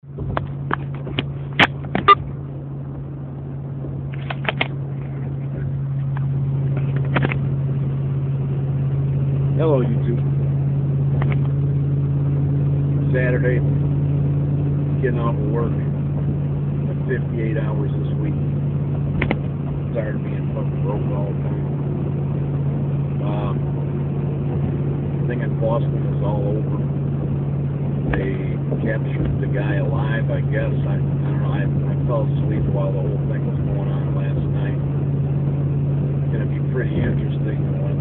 Hello, YouTube. Saturday, getting off of work. 58 hours this week. Tired of being fucking broke all the time. The thing in Boston is all over. They captured the guy alive, I guess. I don't know. I fell asleep while the whole thing was going on last night. It's going to be pretty interesting when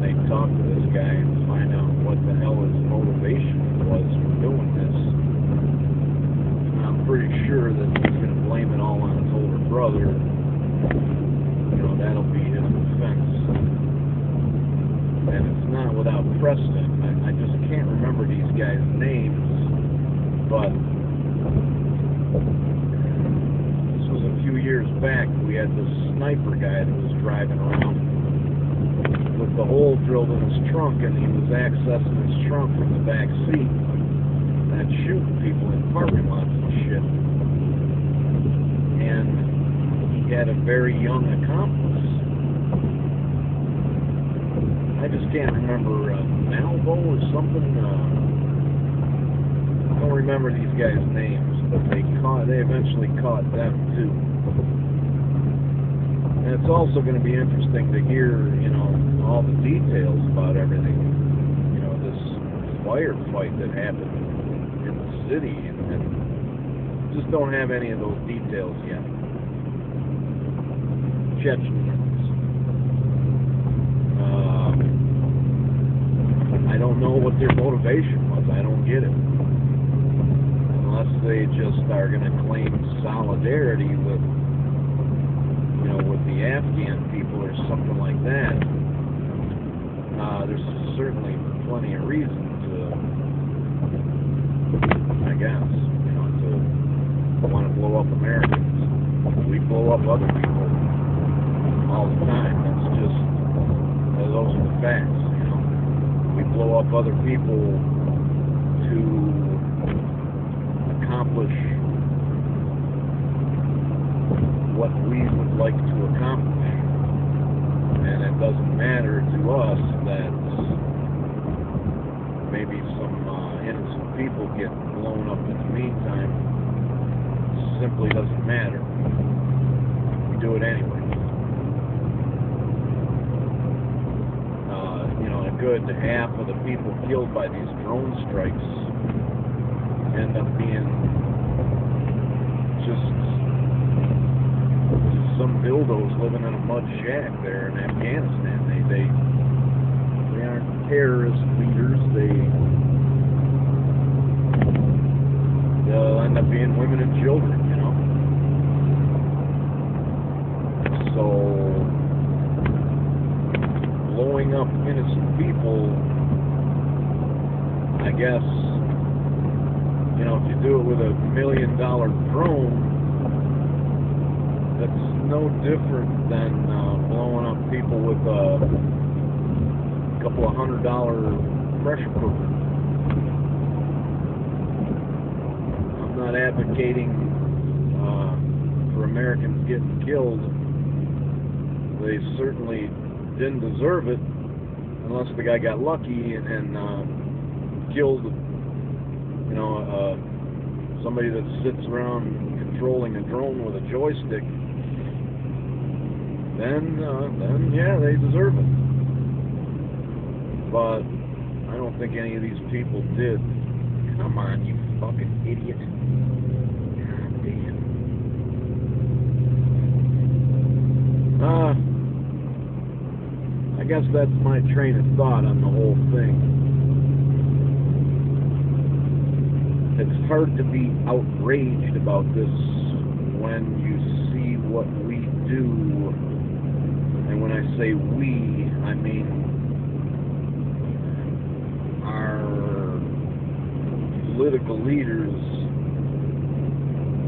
they talk to this guy and find out what the hell his motivation was for doing this. I'm pretty sure that he's going to blame it all on his older brother. You know, that'll be his defense. And it's not without precedent. I just can't remember these guys' names, but this was a few years back. We had this sniper guy that was driving around with the hole drilled in his trunk, and he was accessing his trunk from the back seat and shooting people in parking lots and shit. And he had a very young accomplice. I just can't remember Malvo or something. I don't remember these guys' names, but they eventually caught them too. And it's also going to be interesting to hear, you know, all the details about everything. You know, this firefight that happened in the city, and just don't have any of those details yet. Chechens. I don't know what their motivation was. I don't get it. Unless they just are going to claim solidarity with, you know, with the Afghan people or something like that. There's certainly plenty of reason to, I guess, you know, to want to blow up Americans. We blow up other people all the time. That's just, those are the facts. We blow up other people to accomplish what we would like to accomplish. And it doesn't matter to us that maybe some innocent people get blown up in the meantime. It simply doesn't matter. We do it anyway. Good half of the people killed by these drone strikes end up being just some dildos living in a mud shack there in Afghanistan. They aren't terrorist leaders. They'll end up being women and children, you know. So blowing up innocent people, I guess, you know, if you do it with $1 million drone, that's no different than blowing up people with a couple of $100 pressure cooker. I'm not advocating for Americans getting killed. They certainly didn't deserve it, unless the guy got lucky and killed, you know, somebody that sits around controlling a drone with a joystick. Then yeah, they deserve it. But I don't think any of these people did. Come on, you fucking idiot! God damn. I guess that's my train of thought on the whole thing. It's hard to be outraged about this when you see what we do. And when I say we, I mean our political leaders.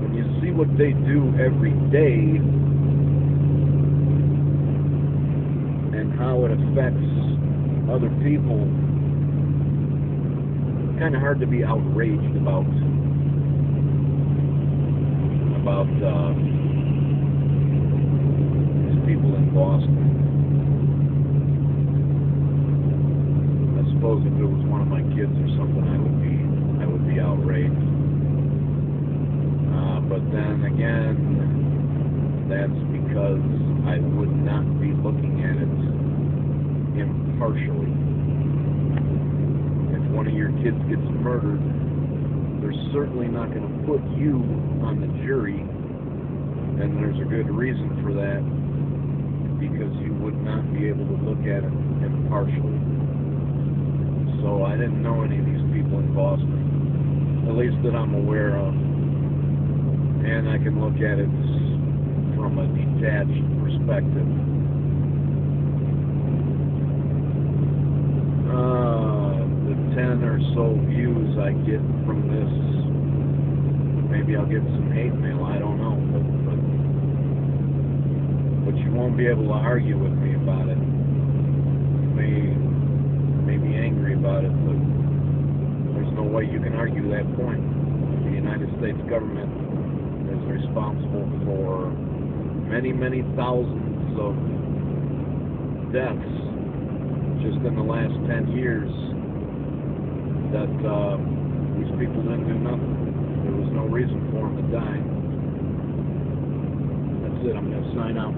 When you see what they do every day, how it affects other people, kind of hard to be outraged about. about these people in Boston. I suppose if it was one of my kids or something, I would be outraged. But then again, that's because I would not be looking at it impartially. If one of your kids gets murdered, they're certainly not going to put you on the jury, and there's a good reason for that, because you would not be able to look at it impartially. So I didn't know any of these people in Boston, at least that I'm aware of, and I can look at it from a detached perspective. The 10 or so views I get from this, maybe I'll get some hate mail, I don't know, but you won't be able to argue with me about it. You may be angry about it, but there's no way you can argue that point. The United States government is responsible for many, many thousands of deaths just in the last 10 years that these people didn't do nothing. There was no reason for them to die. That's it. I'm going to sign out.